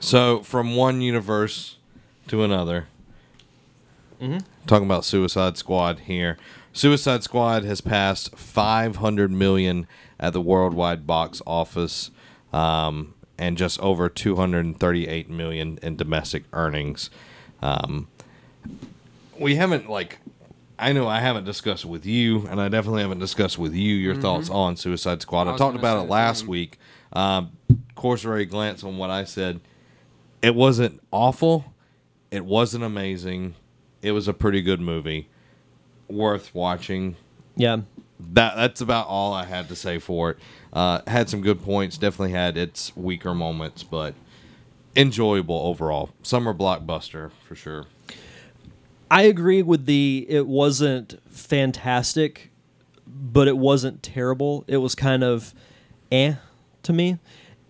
So, from one universe to another, talking about Suicide Squad here. Suicide Squad has passed $500 million at the worldwide box office, and just over $238 million in domestic earnings. We haven't, I know I haven't discussed with you, and I definitely haven't discussed with you your thoughts on Suicide Squad. I talked about it last week. Cursory glance on what I said. It wasn't awful. It wasn't amazing. It was a pretty good movie. Worth watching. Yeah. That's about all I had to say for it. Had some good points. Definitely had its weaker moments, but enjoyable overall. Summer blockbuster for sure. I agree with it wasn't fantastic, but it wasn't terrible. It was kind of to me.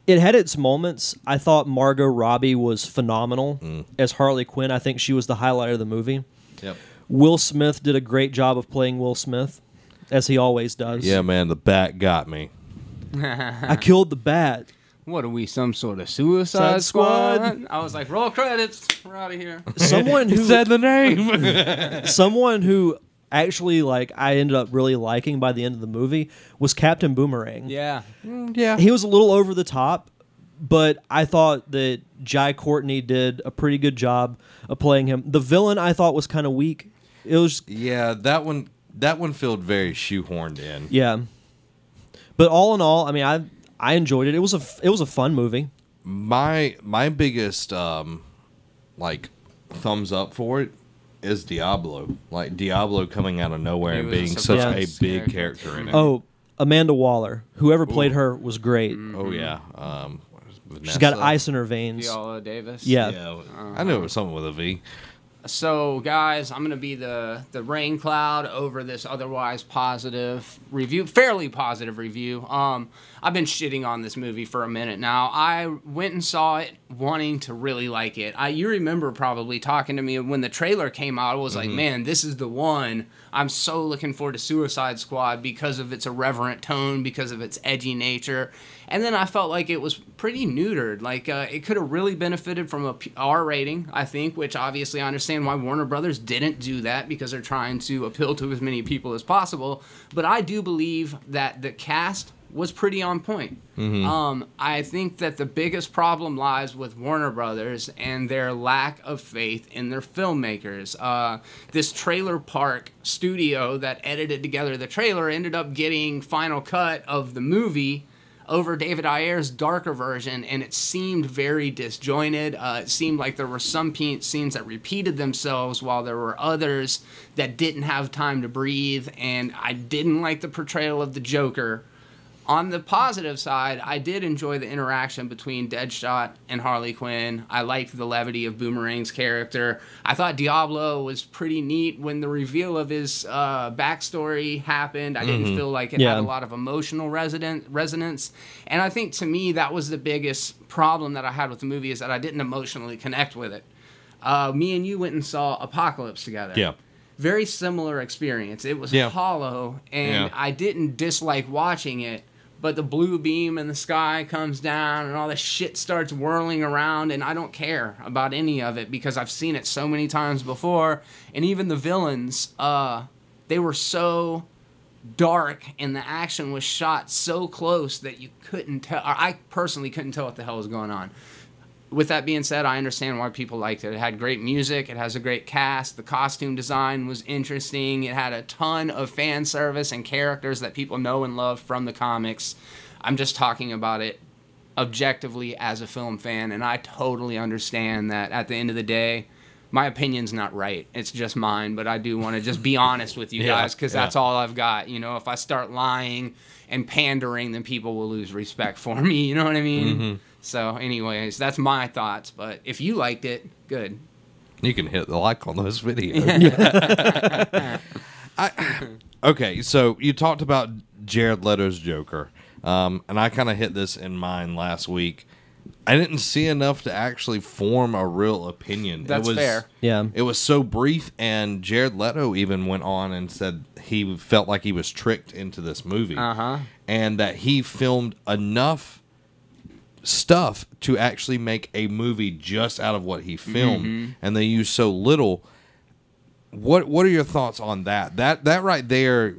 It had its moments. I thought Margot Robbie was phenomenal as Harley Quinn. I think she was the highlight of the movie. Yep. Will Smith did a great job of playing Will Smith, as he always does. Yeah, man, the bat got me. I killed the bat. What are we, some sort of Suicide Squad? I was like, roll credits. We're out of here. Someone who said the name. Someone who actually I ended up really liking by the end of the movie was Captain Boomerang. Yeah. Yeah. He was a little over the top, but I thought that Jai Courtney did a pretty good job of playing him. The villain I thought was kind of weak. It was that one felt very shoehorned in. Yeah. But all in all, I mean, I enjoyed it. It was a fun movie. My biggest thumbs up for it is Diablo. Like Diablo coming out of nowhere and being such a big character in it. Oh, Amanda Waller. Whoever played her was great. Oh yeah. She's got ice in her veins. Viola Davis. Yeah. I knew it was something with a V. So, guys, I'm going to be the rain cloud over this otherwise positive review, fairly positive review. I've been shitting on this movie for a minute now. I went and saw it wanting to really like it. You remember probably talking to me when the trailer came out. I was like, man, this is the one. I'm so looking forward to Suicide Squad because of its irreverent tone, because of its edgy nature. And then I felt like it was pretty neutered. It could have really benefited from a R rating, I think, which obviously I understand why Warner Brothers didn't do that because they're trying to appeal to as many people as possible. But I do believe that the cast was pretty on point. I think that the biggest problem lies with Warner Brothers and their lack of faith in their filmmakers. This trailer park studio that edited together the trailer ended up getting final cut of the movie over David Ayer's darker version, and it seemed very disjointed. It seemed like there were some scenes that repeated themselves while there were others that didn't have time to breathe, and I didn't like the portrayal of the Joker. On the positive side, I did enjoy the interaction between Deadshot and Harley Quinn. I liked the levity of Boomerang's character. I thought Diablo was pretty neat when the reveal of his backstory happened. I didn't feel like it had a lot of emotional resonance. And I think, to me, that was the biggest problem that I had with the movie, is that I didn't emotionally connect with it. Me and you went and saw Apocalypse together. Yeah. Very similar experience. It was hollow, and I didn't dislike watching it. But the blue beam in the sky comes down and all this shit starts whirling around, and I don't care about any of it because I've seen it so many times before. And even the villains, they were so dark and the action was shot so close that you couldn't tell, or I personally couldn't tell what the hell was going on. With that being said, I understand why people liked it. It had great music. It has a great cast. The costume design was interesting. It had a ton of fan service and characters that people know and love from the comics. I'm just talking about it objectively as a film fan, and I totally understand that at the end of the day, my opinion's not right. It's just mine, but I do want to just be honest with you guys because that's all I've got. You know, if I start lying and pandering, then people will lose respect for me. You know what I mean? So, anyways, that's my thoughts. But if you liked it, good. You can hit the like on those videos. Okay, so you talked about Jared Leto's Joker, and I kind of hit this in mine last week. I didn't see enough to actually form a real opinion. That's fair. Yeah. It was so brief, and Jared Leto even went on and said he felt like he was tricked into this movie. And that he filmed enough stuff to actually make a movie just out of what he filmed, and they use so little. What are your thoughts on that? That right there,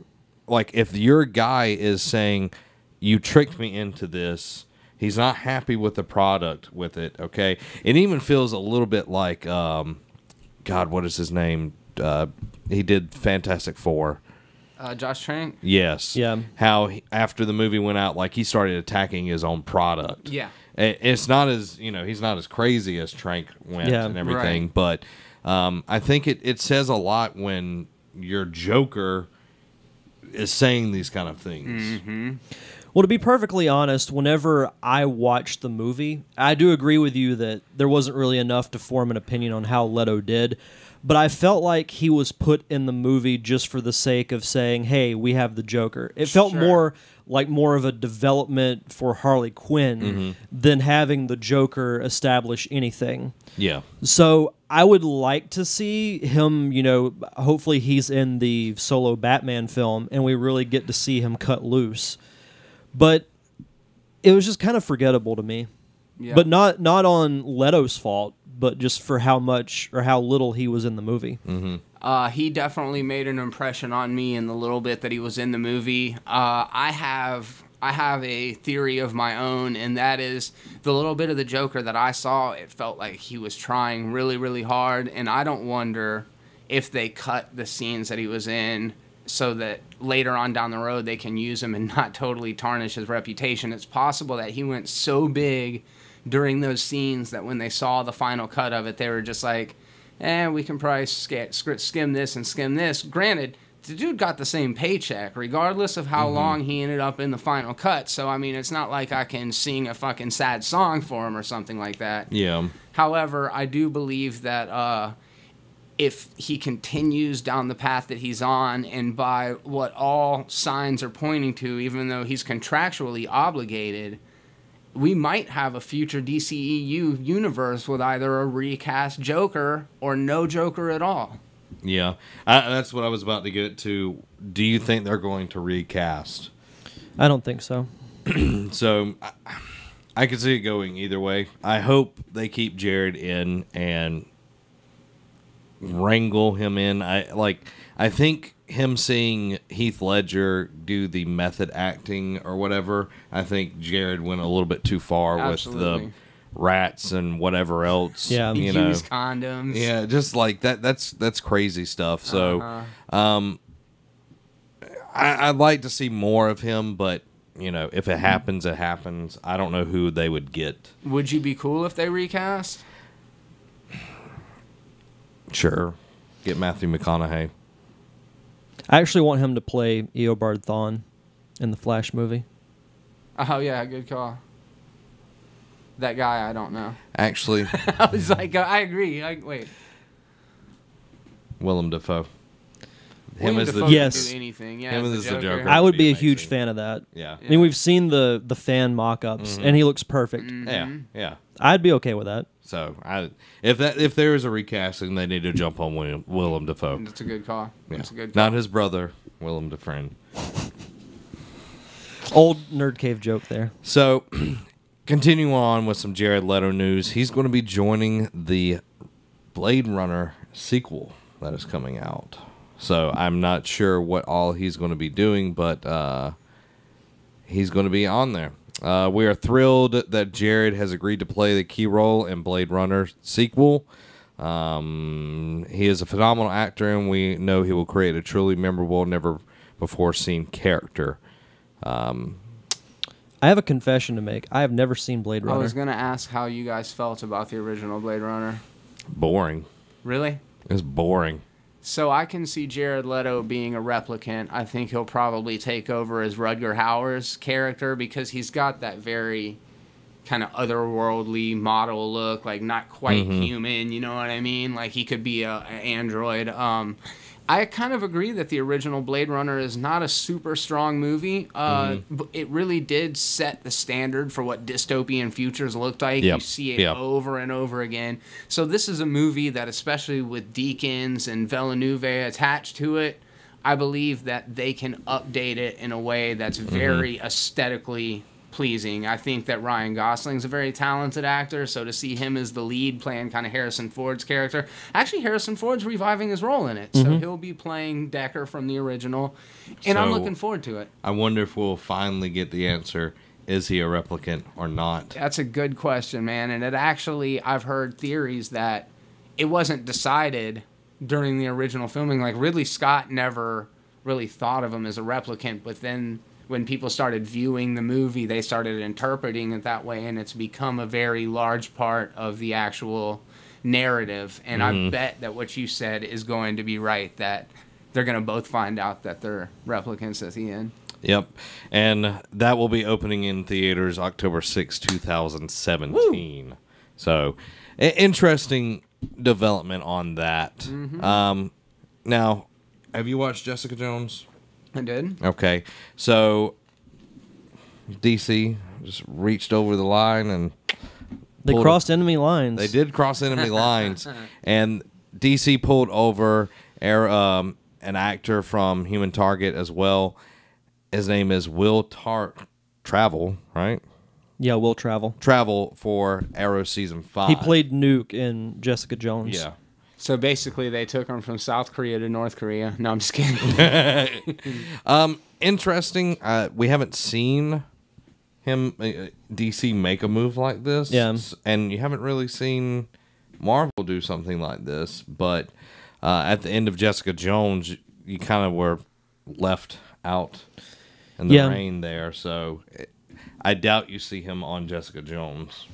like if your guy is saying, "You tricked me into this," he's not happy with the product with it. Okay, it even feels a little bit like, God, what is his name? He did Fantastic Four. Josh Trank? Yes. Yeah. How after the movie went out, like he started attacking his own product. Yeah. It's not as, he's not as crazy as Trank went and everything, right. but I think it says a lot when your Joker is saying these kind of things. Mm-hmm. Well, to be perfectly honest, whenever I watched the movie, I do agree with you that there wasn't really enough to form an opinion on how Leto did. But I felt like he was put in the movie just for the sake of saying, hey, we have the Joker. It felt more of a development for Harley Quinn than having the Joker establish anything. Yeah. So I would like to see him, hopefully he's in the solo Batman film and we really get to see him cut loose. But it was just kind of forgettable to me. Yeah. But not on Leto's fault, but just for how much or how little he was in the movie. He definitely made an impression on me in the little bit that he was in the movie. I have a theory of my own, and that is the little bit of the Joker that I saw, it felt like he was trying really, really hard, and I don't wonder if they cut the scenes that he was in so that later on down the road they can use him and not totally tarnish his reputation. It's possible that he went so big during those scenes that when they saw the final cut of it, they were just like, we can probably skim this and skim this. Granted, the dude got the same paycheck regardless of how long he ended up in the final cut. So, I mean, it's not like I can sing a fucking sad song for him or something like that. Yeah. However, I do believe that if he continues down the path that he's on, and by what all signs are pointing to, even though he's contractually obligated, we might have a future DCEU universe with either a recast Joker or no Joker at all. Yeah, that's what I was about to get to. Do you think they're going to recast? I don't think so. So I could see it going either way. I hope they keep Jared in and wrangle him in. I think him seeing Heath Ledger do the method acting or whatever, I think Jared went a little bit too far with the rats and whatever else. Yeah, use condoms. Yeah, just like that. That's crazy stuff. So, I'd like to see more of him, but if it happens, it happens. I don't know who they would get. Would you be cool if they recast? Sure, get Matthew McConaughey. I actually want him to play Eobard Thawne in the Flash movie. Oh, yeah, good call. That guy, I don't know. Actually, I was like, I agree. Wait. Willem Dafoe. Him as the yes. Do anything. Yeah, him as the Joker. I would be a huge fan of that. Yeah. I mean, we've seen the fan mock-ups, and he looks perfect. Yeah. I'd be okay with that. So, if there is a recasting, they need to jump on Willem Dafoe. That's a good call. Yeah. That's a good call. Not his brother, Willem Dafoe. Old Nerd Cave joke there. So, continue on with some Jared Leto news. He's going to be joining the Blade Runner sequel that is coming out. So, I'm not sure what all he's going to be doing, but he's going to be on there. We are thrilled that Jared has agreed to play the key role in Blade Runner sequel. He is a phenomenal actor, and we know he will create a truly memorable, never-before-seen character. I have a confession to make. I have never seen Blade Runner. I was going to ask how you guys felt about the original Blade Runner. Boring. Really? It's boring. So I can see Jared Leto being a replicant. I think he'll probably take over as Rutger Hauer's character because he's got that very kind of otherworldly model look, like not quite human, you know what I mean? Like he could be an android. I kind of agree that the original Blade Runner is not a super strong movie. But it really did set the standard for what dystopian futures looked like. Yep. You see it over and over again. So this is a movie that, especially with Deakins and Villeneuve attached to it, I believe that they can update it in a way that's very aesthetically pleasing. I think that Ryan Gosling's a very talented actor, so to see him as the lead playing kind of Harrison Ford's character, actually Harrison Ford's reviving his role in it, so he'll be playing Decker from the original, and I'm looking forward to it. I wonder if we'll finally get the answer. Is he a replicant or not? That's a good question, man, and it actually, I've heard theories that it wasn't decided during the original filming. Like, Ridley Scott never really thought of him as a replicant, but then when people started viewing the movie, they started interpreting it that way, and it's become a very large part of the actual narrative. And I bet that what you said is going to be right, that they're going to both find out that they're replicants at the end. Yep. And that will be opening in theaters October 6, 2017. Woo! So, interesting development on that. Now, have you watched Jessica Jones? I did. Okay. So, DC just reached over the line and... They crossed enemy lines. They did cross enemy lines. And DC pulled over an actor from Human Target as well. His name is Will Travel, right? Yeah, Will Travel. Travel for Arrow Season 5. He played Nuke in Jessica Jones. Yeah. So basically, they took him from South Korea to North Korea. No, I'm just kidding. Interesting. We haven't seen him, DC, make a move like this. Yeah. And you haven't really seen Marvel do something like this. But at the end of Jessica Jones, you kind of were left out in the rain there. So I doubt you see him on Jessica Jones.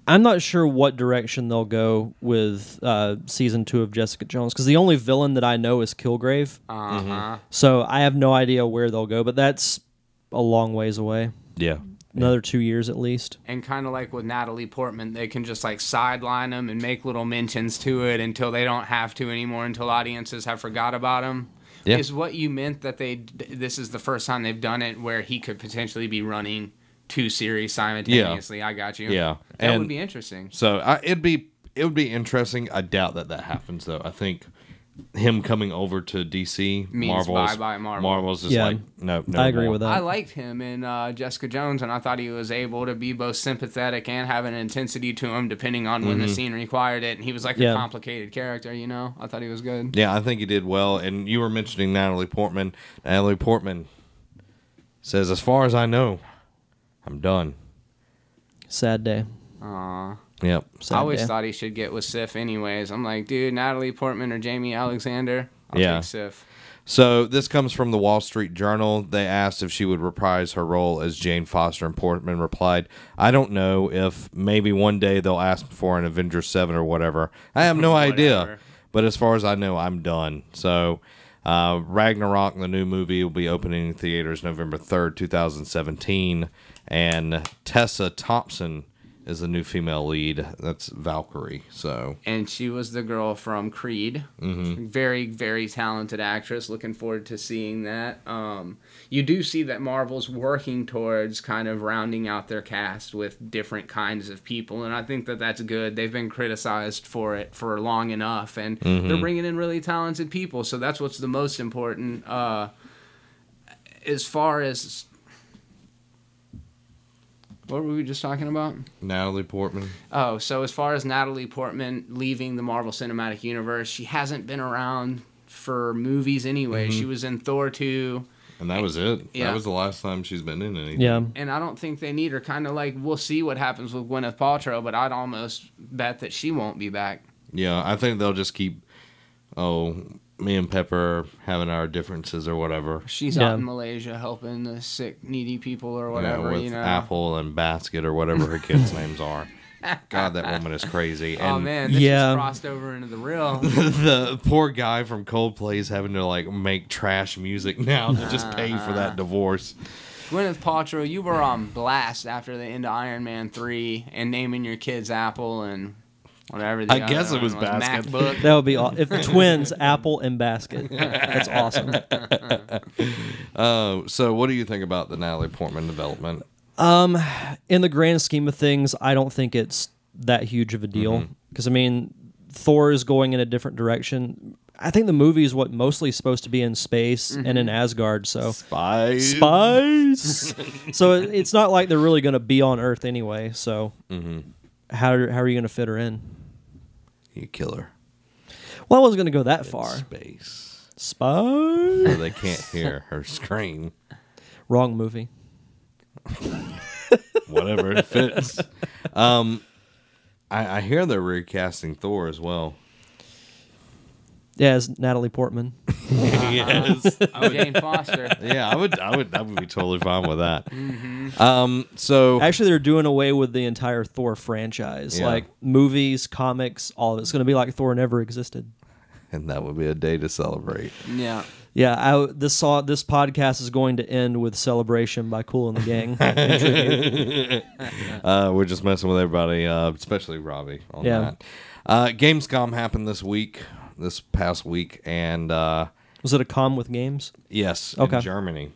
I'm not sure what direction they'll go with season 2 of Jessica Jones, because the only villain that I know is Kilgrave. So I have no idea where they'll go, but that's a long ways away. Yeah. Another 2 years at least. And kind of like with Natalie Portman, they can just like sideline them and make little mentions to it until they don't have to anymore, until audiences have forgot about them. Yeah. Is what you meant that this is the first time they've done it where he could potentially be running 2 series simultaneously? Yeah. I got you. Yeah, that would be interesting. So it would be interesting. I doubt that happens though. I think him coming over to DC means bye Marvel. Marvel's just like no. I agree with that. I liked him in Jessica Jones, and I thought he was able to be both sympathetic and have an intensity to him depending on when the scene required it. And he was like a complicated character, you know. I thought he was good. Yeah, I think he did well. And you were mentioning Natalie Portman. Natalie Portman says, "As far as I know, I'm done." Sad day. Aww. Yep. I always thought he should get with Sif anyways. I'm like, dude, Natalie Portman or Jamie Alexander? I'll take Sif. So this comes from the Wall Street Journal. They asked if she would reprise her role as Jane Foster, and Portman replied, "I don't know, if maybe one day they'll ask for an Avengers 7 or whatever. I have no idea. But as far as I know, I'm done." So Ragnarok, the new movie, will be opening in theaters November 3rd, 2017. And Tessa Thompson is the new female lead. That's Valkyrie. And she was the girl from Creed. Very, very talented actress. Looking forward to seeing that. You do see that Marvel's working towards kind of rounding out their cast with different kinds of people, and I think that that's good. They've been criticized for it for long enough, and they're bringing in really talented people, so that's what's the most important. As far as... What were we just talking about? Natalie Portman. Oh, so as far as Natalie Portman leaving the Marvel Cinematic Universe, she hasn't been around for movies anyway. She was in Thor 2. And that was it. Yeah. That was the last time she's been in anything. Yeah. And I don't think they need her. Kind of like, we'll see what happens with Gwyneth Paltrow, but I'd almost bet that she won't be back. Yeah, I think they'll just keep... me and Pepper having our differences or whatever. She's out in Malaysia helping the sick, needy people or whatever. With Apple and Basket or whatever her kids' names are. God, that woman is crazy. And oh man, this just crossed over into the real. The poor guy from Coldplay is having to like make trash music now to just pay for that divorce. Gwyneth Paltrow, you were on blast after the end of Iron Man 3 and naming your kids Apple and whatever. I guess it was Basket. MacBook. That would be awesome. If the twins, Apple and Basket. That's awesome. So what do you think about the Natalie Portman development? In the grand scheme of things, I don't think it's that huge of a deal. Because, I mean, Thor is going in a different direction. I think the movie is what mostly supposed to be in space and in Asgard. So Spice. So it's not like they're really going to be on Earth anyway. So how are you going to fit her in? You kill her. Well, I wasn't going to go that far. Space. Spice. Where they can't hear her scream. Wrong movie. Whatever, it fits. I hear they're recasting Thor as well. Yeah, it's Natalie Portman. Yes. Oh, Jane Foster. Yeah, I would be totally fine with that. So Actually, they're doing away with the entire Thor franchise, Yeah. like movies, comics, all of it. It's going to be like Thor never existed. and that would be a day to celebrate. Yeah. Yeah, this podcast is going to end with Celebration by Kool and the Gang. In tribute. We're just messing with everybody, especially Robbie on Yeah. that. Gamescom happened this past week, and Was it a com with games? yes, Okay. in Germany.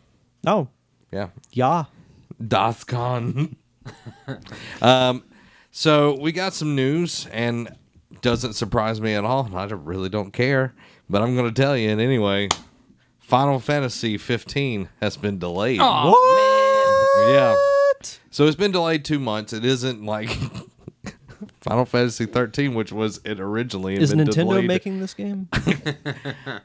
Oh, Yeah. yeah. Das Con. So we got some news, and doesn't surprise me at all. I really don't care, but I'm going to tell you anyway. Final Fantasy 15 has been delayed. Oh, Yeah. So it's been delayed 2 months. It isn't like Final Fantasy 13, which was it originally. Is been Nintendo delayed. making this game?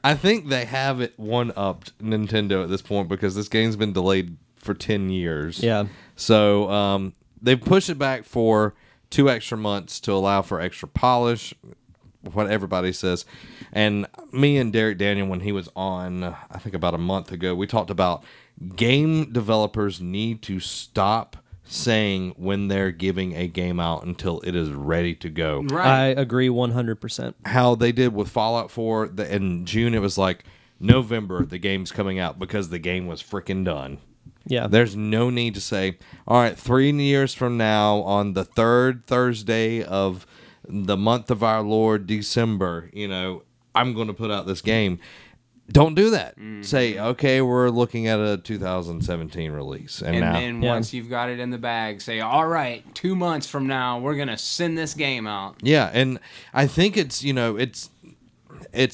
I think they have it one-upped Nintendo at this point because this game's been delayed for 10 years. Yeah. So they've pushed it back for 2 extra months to allow for extra polish, what everybody says. And me and Derek Daniel, when he was on, I think about a month ago, we talked about game developers need to stop saying when they're giving a game out until it is ready to go. Right. I agree 100%. How they did with Fallout 4, in June it was like November the game's coming out because the game was freaking done. Yeah. There's no need to say, all right, 3 years from now on the 3rd Thursday of the month of our Lord, December, I'm going to put out this game. Don't do that. Say, okay, we're looking at a 2017 release. And now, then once you've got it in the bag, say, all right, 2 months from now, we're going to send this game out. yeah, and I think it's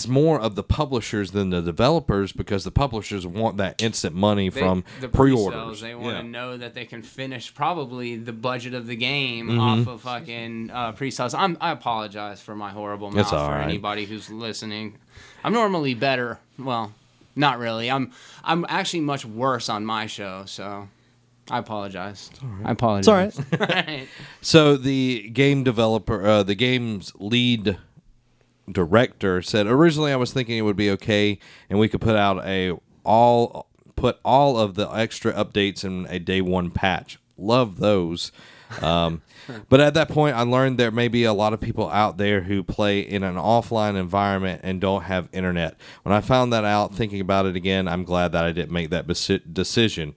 more of the publishers than the developers because the publishers want that instant money from the pre-orders. pre-sales, they want to know that they can finish probably the budget of the game off of fucking pre-sales. I apologize for my horrible mouth all for right. anybody who's listening. I'm normally better. Well, not really. I'm actually much worse on my show, so I apologize. I apologize. It's all right. So the game developer, the game's lead director said, originally I was thinking it would be okay and we could put out all of the extra updates in a day one patch. Love those. But at that point I learned there may be a lot of people out there who play in an offline environment and don't have internet. When I found that out, thinking about it again, I'm glad that I didn't make that decision.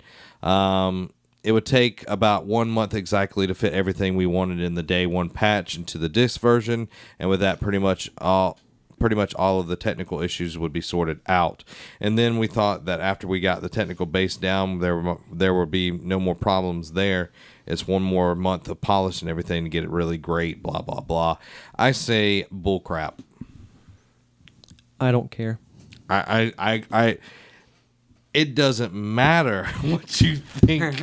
It would take about 1 month exactly to fit everything we wanted in the day one patch into the disc version, and with that, pretty much all of the technical issues would be sorted out. And then we thought that after we got the technical base down, there would be no more problems there. It's 1 more month of polish and everything to get it really great. Blah blah blah. I say bullcrap. I don't care. I it doesn't matter what you think.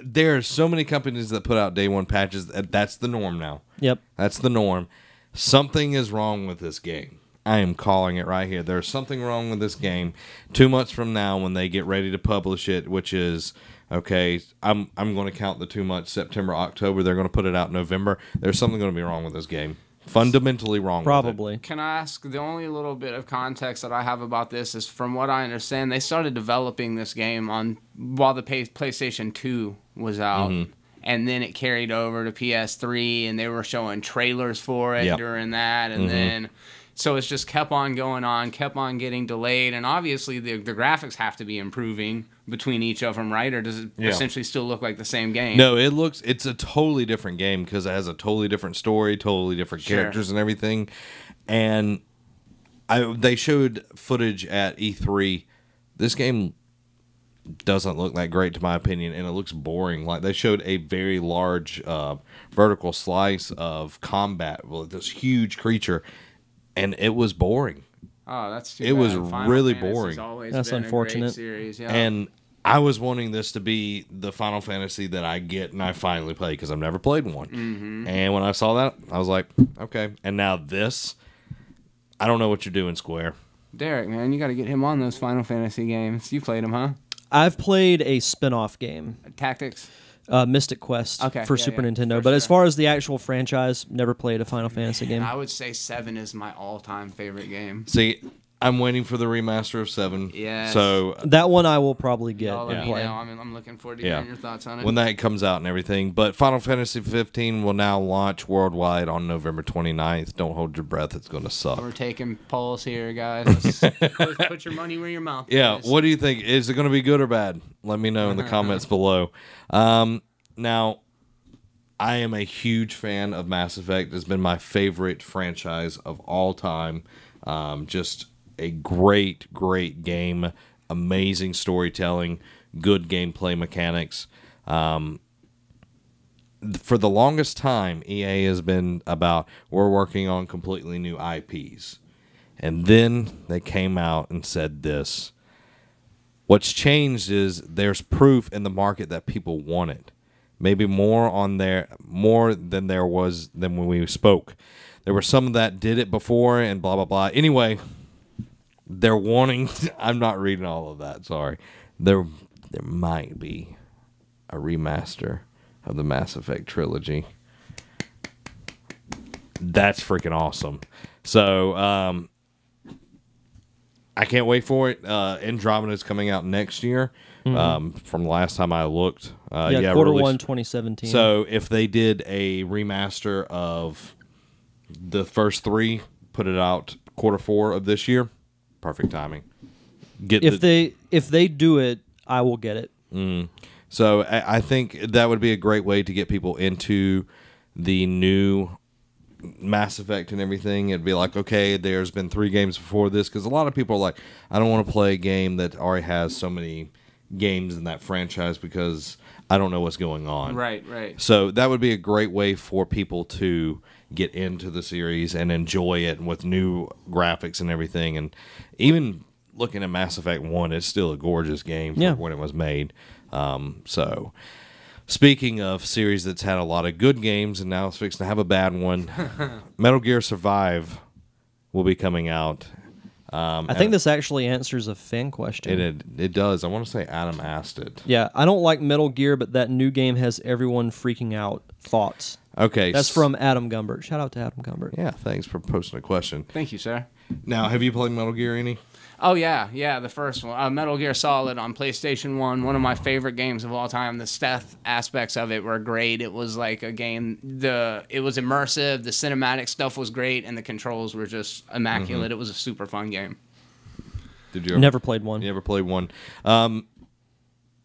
There are so many companies that put out day one patches. That's the norm now. Yep. That's the norm. Something is wrong with this game. I am calling it right here. There's something wrong with this game. 2 months from now, when they get ready to publish it, which is okay, I'm going to count the 2 months, September, October. They're going to put it out in November. There's something going to be wrong with this game. Fundamentally wrong. Probably. Can I ask, the only little bit of context that I have about this is, from what I understand, they started developing this game while the PlayStation 2 was out. Mm-hmm. And then it carried over to PS3, and they were showing trailers for it during that. And then, so it's just kept on going on, kept on getting delayed. And obviously, the graphics have to be improving between each of them, right? Or does it essentially still look like the same game? No, it's a totally different game because it has a totally different story, totally different characters and everything. And they showed footage at E3. This game doesn't look that great to my opinion, and it looks boring. Like, they showed a very large vertical slice of combat with this huge creature. and it was boring. Oh, that's too It bad. was Final really Fantasy's boring. always That's been unfortunate. A great series, yeah. And I was wanting this to be the Final Fantasy that I get and I finally play because I've never played one. Mm-hmm. And when I saw that, I was like, okay. And now this, I don't know what you're doing, Square. Derek, man, you got to get him on those Final Fantasy games. You played them, huh? I've played a spin-off game, Tactics. Mystic Quest, Okay, for yeah, Super yeah, Nintendo. for But as sure. far as the actual franchise, never played a Final Fantasy game. I would say 7 is my all-time favorite game. See, I'm waiting for the remaster of 7. Yes. So That one I will probably get Y'all let and me play. know. I'm looking forward to Yeah. hearing your thoughts on it. when that comes out and everything. But Final Fantasy 15 will now launch worldwide on November 29th. Don't hold your breath. It's going to suck. We're taking polls here, guys. Let's put your money where your mouth Yeah, is. what do you think? Is it going to be good or bad? Let me know in the comments below. Now, I am a huge fan of Mass Effect. It's been my favorite franchise of all time. Just a great, great game. Amazing storytelling. Good gameplay mechanics. For the longest time, EA has been about, we're working on completely new IPs. And then they came out and said this. What's changed is there's proof in the market that people want it. Maybe more than there was than when we spoke. There were some that did it before and blah, blah, blah. Anyway, they're wanting... I'm not reading all of that, sorry. There might be a remaster of the Mass Effect trilogy. That's freaking awesome. So, I can't wait for it. Andromeda's coming out next year. From the last time I looked. Quarter released. 1, 2017. So if they did a remaster of the first 3, put it out quarter 4 of this year, perfect timing. if they do it, I will get it. So I think that would be a great way to get people into the new Mass Effect and everything. It'd be like, okay, there's been 3 games before this, because a lot of people are like, I don't want to play a game that already has so many games in that franchise because I don't know what's going on. Right. So that would be a great way for people to get into the series and enjoy it with new graphics and everything. And even looking at Mass Effect 1, it's still a gorgeous game for when it was made. So speaking of series that's had a lot of good games and now it's fixing to have a bad one, Metal Gear Survive will be coming out. I think this actually answers a fan question. It does. I want to say Adam asked it. Yeah, I don't like Metal Gear, but that new game has everyone freaking out. Thoughts? Okay. That's from Adam Gumbert. Shout out to Adam Gumbert. Yeah, thanks for posting a question. Thank you, sir. Now, have you played Metal Gear any? Oh, yeah, the first one. Metal Gear Solid on PlayStation 1, one of my favorite games of all time. The stealth aspects of it were great. It was like a game, it was immersive, the cinematic stuff was great, and the controls were just immaculate. It was a super fun game. Did you Never played one. You ever played one?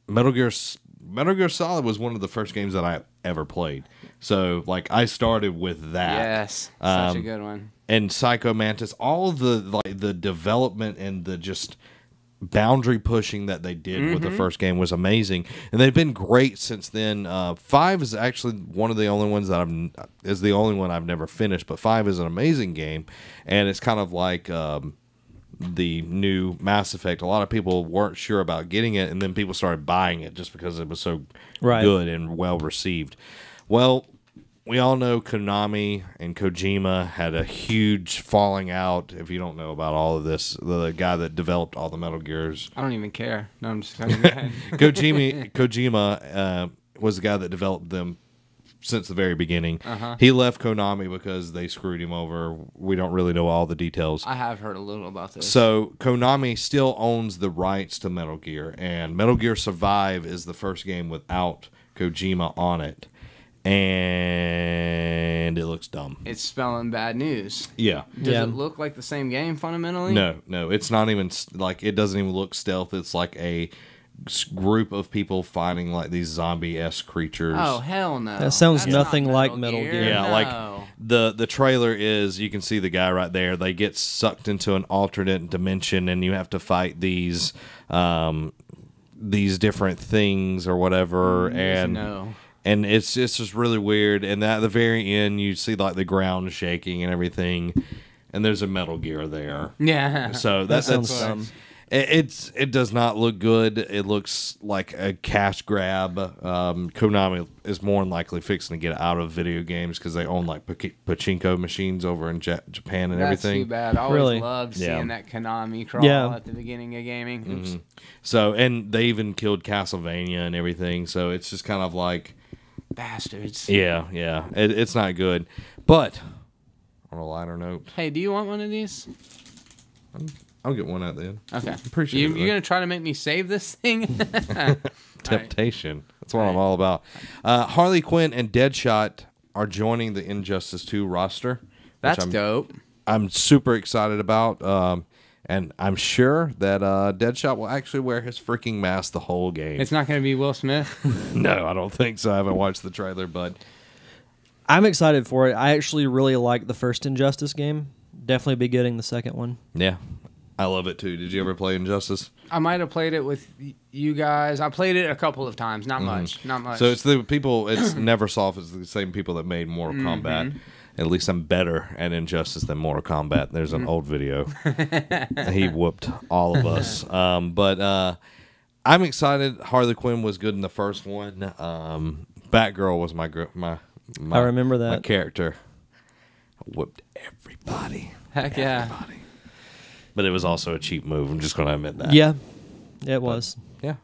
Metal Gear Solid was one of the first games that I ever played. So, like, I started with that. Yes, such a good one. And Psycho Mantis, all of the development and the just boundary pushing that they did with the first game was amazing, and they've been great since then. 5 is actually one of the only ones that is the only one I've never finished, but 5 is an amazing game, and it's kind of like the new Mass Effect. A lot of people weren't sure about getting it, and then people started buying it just because it was so good and well received. Well, we all know Konami and Kojima had a huge falling out. If you don't know about all of this, the guy that developed all the Metal Gears. I don't even care. No, I'm just kidding. Go ahead. Kojima was the guy that developed them since the very beginning. He left Konami because they screwed him over. We don't really know all the details. I have heard a little about this. So Konami still owns the rights to Metal Gear, and Metal Gear Survive is the first game without Kojima on it. And it looks dumb. It's spelling bad news. Yeah. Does it look like the same game fundamentally? No. It's not even like, it doesn't even look stealth. It's like a group of people fighting like these zombie-esque creatures. Oh, hell no. That sounds That's nothing not like Metal Gear. Yeah, No. like the trailer is, you can see the guy right there. They get sucked into an alternate dimension, and you have to fight these different things or whatever. And it's just really weird. And at the very end, you see like the ground shaking and everything. and there's a Metal Gear there. Yeah. So That sounds that's dumb. it does not look good. It looks like a cash grab. Konami is more than likely fixing to get out of video games because they own like pachinko machines over in Japan and That's everything. too bad. I always Really? loved Yeah. seeing that Konami crawl Yeah. at the beginning of gaming. Oops. So, and they even killed Castlevania and everything. So it's just kind of like, Bastards. yeah. It's not good. But on a lighter note, Hey, do you want one of these? I'll get one at the end. Okay. Appreciate you, it, You're going to try to make me save this thing? Temptation. That's what I'm all about. Harley Quinn and Deadshot are joining the Injustice 2 roster. which That's dope. I'm super excited about. And I'm sure that Deadshot will actually wear his freaking mask the whole game. It's not going to be Will Smith. No, I don't think so. I haven't watched the trailer, but I'm excited for it. I actually really like the first Injustice game. Definitely be getting the second one. yeah, I love it too. Did you ever play Injustice? I might have played it with you guys. I played it a couple of times. Not much. Not much. So it's the people. It's Neversoft. It's the same people that made Mortal Kombat. At least I'm better at Injustice than Mortal Kombat. There's an old video. He whooped all of us. But I'm excited. Harley Quinn was good in the first one. Batgirl was my I remember that. my character. Whooped everybody. Heck yeah. Everybody. But it was also a cheap move. I'm just going to admit that. Yeah, it was. Yeah.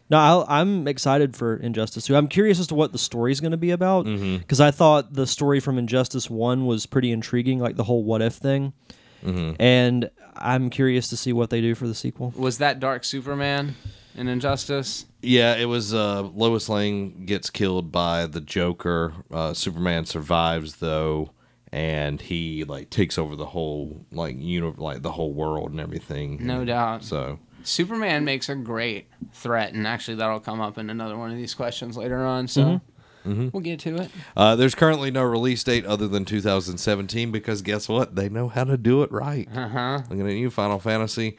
No, I'm excited for Injustice 2. I'm curious as to what the story's going to be about because I thought the story from Injustice 1 was pretty intriguing, like the whole what if thing. And I'm curious to see what they do for the sequel. Was that Dark Superman in Injustice? Yeah, it was Lois Lane gets killed by the Joker. Superman survives though, and he like takes over the whole like the whole world and everything. No doubt. So Superman makes a great threat, and actually that'll come up in another one of these questions later on, so we'll get to it. there's currently no release date other than 2017 because guess what? They know how to do it right. Looking at you, Final Fantasy.